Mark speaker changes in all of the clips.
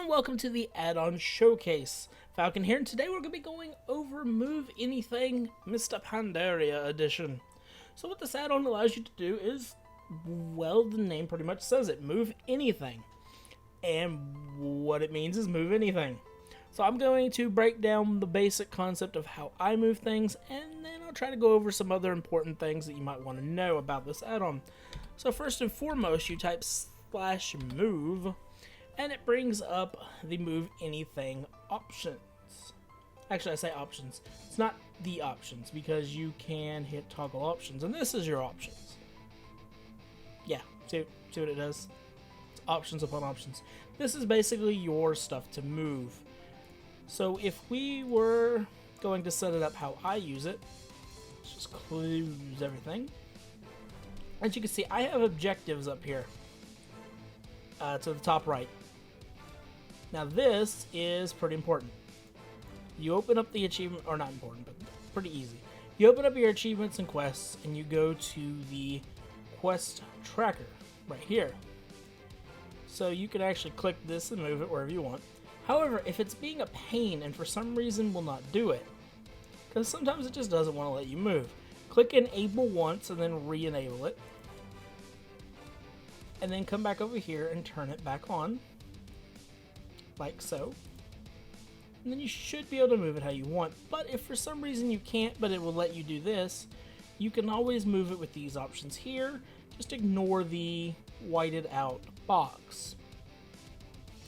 Speaker 1: welcome to the add-on showcase. Falcon here, and today we're going to be going over Moveanything Mist of Pandaria edition. So what this add-on allows you to do is, well, the name pretty much says it, move anything. And what it means is move anything. So I'm going to break down the basic concept of how I move things, and then I'll try to go over some other important things that you might want to know about this add-on. So first and foremost, you type /move, and it brings up the move anything options. Actually, I say options. It's not the options, because you can hit toggle options, and this is your options. Yeah, see what it does? It's options upon options. This is basically your stuff to move. So if we were going to set it up how I use it, let's just close everything. As you can see, I have objectives up here to the top right. Now this is pretty important. You open up the achievement, or not important, but pretty easy. You open up your achievements and quests, and you go to the quest tracker right here. So you can actually click this and move it wherever you want. However, if it's being a pain and for some reason will not do it, because sometimes it just doesn't want to let you move, click enable once and then re-enable it. And then come back over here and turn it back on, like so. And then you should be able to move it how you want. But if for some reason you can't, but it will let you do this, you can always move it with these options here. Just ignore the whited out box.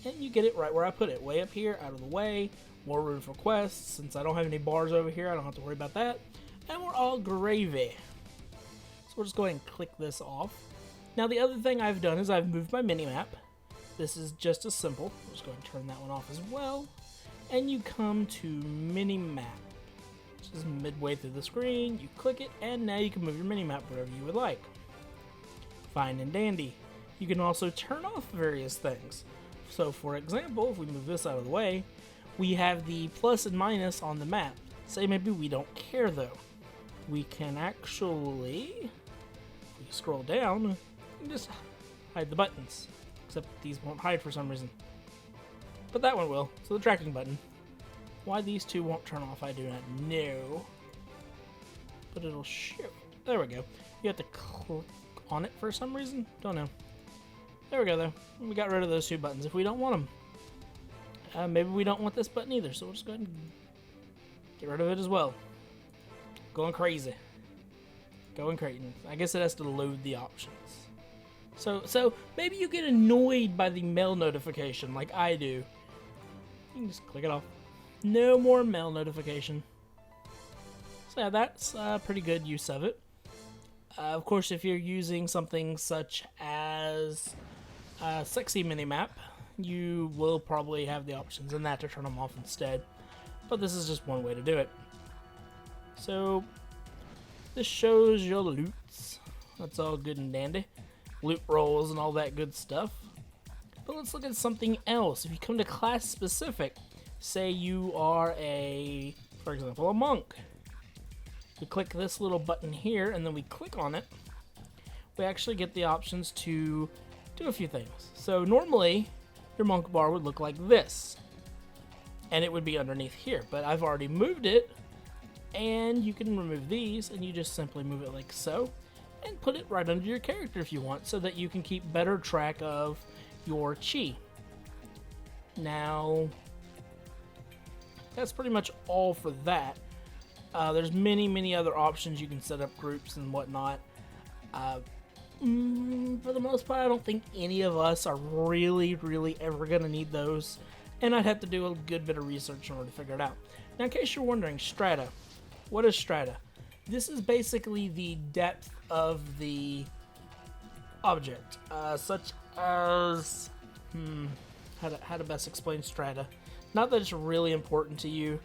Speaker 1: And you get it right where I put it, way up here, out of the way, more room for quests. Since I don't have any bars over here, I don't have to worry about that. And we're all gravy. So we'll just go ahead and click this off. Now the other thing I've done is I've moved my minimap. This is just as simple. We'll just go ahead and turn that one off as well. And you come to minimap, which is midway through the screen. You click it, and now you can move your minimap wherever you would like. Fine and dandy. You can also turn off various things. So for example, if we move this out of the way, we have the plus and minus on the map. Say maybe we don't care though. We can actually, if we scroll down, we can just hide the buttons. Except these won't hide for some reason. But that one will. So the tracking button. Why these two won't turn off, I do not know. But it'll show. There we go. You have to click on it for some reason. Don't know. There we go though. We got rid of those two buttons if we don't want them. Maybe we don't want this button either, so we'll just go ahead and get rid of it as well. Going crazy. Going crazy. I guess it has to load the options. So maybe you get annoyed by the mail notification like I do. You can just click it off. No more mail notification. So yeah, that's a pretty good use of it. Of course, if you're using something such as a sexy minimap, you will probably have the options in that to turn them off instead. But this is just one way to do it. So this shows your loots. That's all good and dandy. Loot rolls and all that good stuff. But let's look at something else. If you come to class specific, say you are for example, a monk. We click this little button here, and then we click on it. We actually get the options to do a few things. So normally, your monk bar would look like this, and it would be underneath here. But I've already moved it, and you can remove these, and you just simply move it like so, and put it right under your character if you want, so that you can keep better track of your chi. Now, that's pretty much all for that. There's many other options. You can set up groups and whatnot. For the most part, I don't think any of us are really ever going to need those. And I'd have to do a good bit of research in order to figure it out. Now, in case you're wondering, strata. What is strata? This is basically the depth of the object. Such as... how to best explain strata. Not that it's really important to you.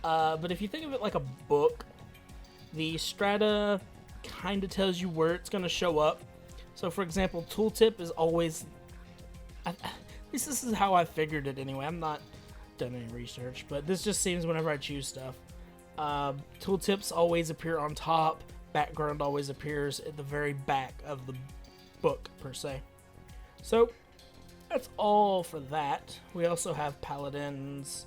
Speaker 1: But if you think of it like a book, the strata kind of tells you where it's going to show up. So for example, tooltip is always, at least this is how I figured it anyway. I'm not done any research, but this just seems whenever I choose stuff. Tooltips always appear on top. Background always appears at the very back of the book per se. So that's all for that. We also have paladins,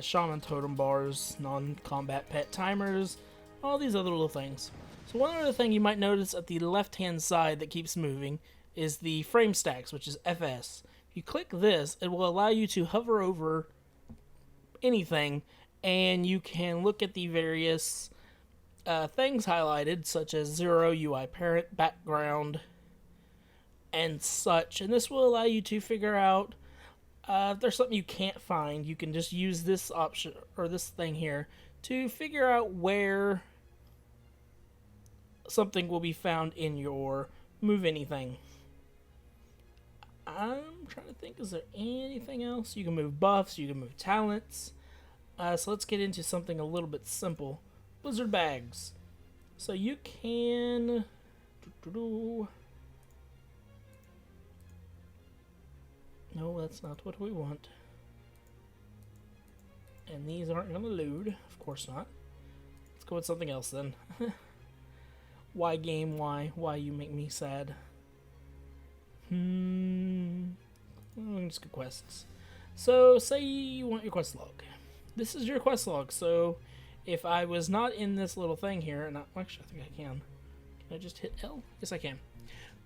Speaker 1: shaman totem bars, non-combat pet timers, all these other little things. So one other thing you might notice at the left-hand side that keeps moving is the frame stacks, which is FS. If you click this, it will allow you to hover over anything, and you can look at the various things highlighted, such as 0, UI parent, background, and such. And this will allow you to figure out if there's something you can't find. You can just use this option, or this thing here, to figure out where something will be found in your Moveanything. I'm trying to think, is there anything else? You can move buffs, you can move talents. So let's get into something a little bit simple. Blizzard bags. So you can... No, that's not what we want. And these aren't going to load. Of course not. Let's go with something else then. Why game? Why? Why you make me sad? Just get quests. So, say you want your quest log. This is your quest log. So, if I was not in this little thing here, and actually, I think I can. Can I just hit L? Yes, I can.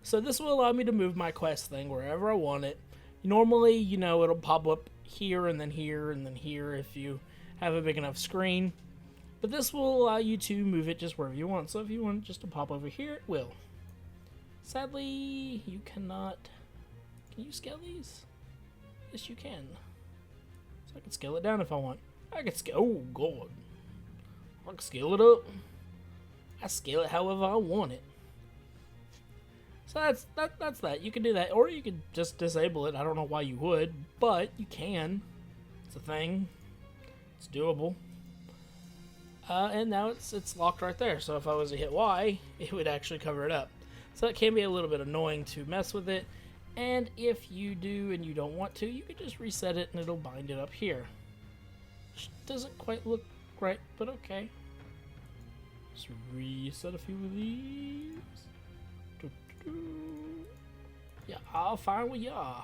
Speaker 1: So, this will allow me to move my quest thing wherever I want it. Normally, you know, it'll pop up here and then here and then here if you have a big enough screen. But this will allow you to move it just wherever you want. So, if you want it just to pop over here, it will. Sadly, you cannot... Can you scale these? Yes, you can. So I can scale it down if I want. I can scale... Oh, God. I can scale it up. I scale it however I want it. So that's that. You can do that. Or you could just disable it. I don't know why you would. But you can. It's a thing. It's doable. And now it's locked right there. So if I was to hit Y, it would actually cover it up. So it can be a little bit annoying to mess with it. And if you do and you don't want to, you can just reset it and it'll bind it up here. Which doesn't quite look right, but okay. Just reset a few of these. Yeah, I'll fine with ya.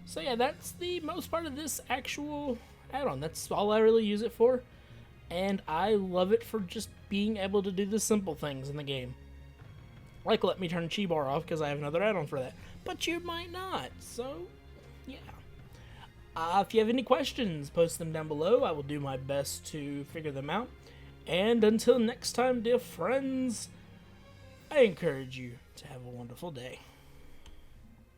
Speaker 1: So yeah, that's the most part of this actual add-on. That's all I really use it for. And I love it for just being able to do the simple things in the game. Like let me turn Chi Bar off because I have another add-on for that. But you might not, so yeah. If you have any questions, post them down below. I will do my best to figure them out. And until next time, dear friends, I encourage you to have a wonderful day.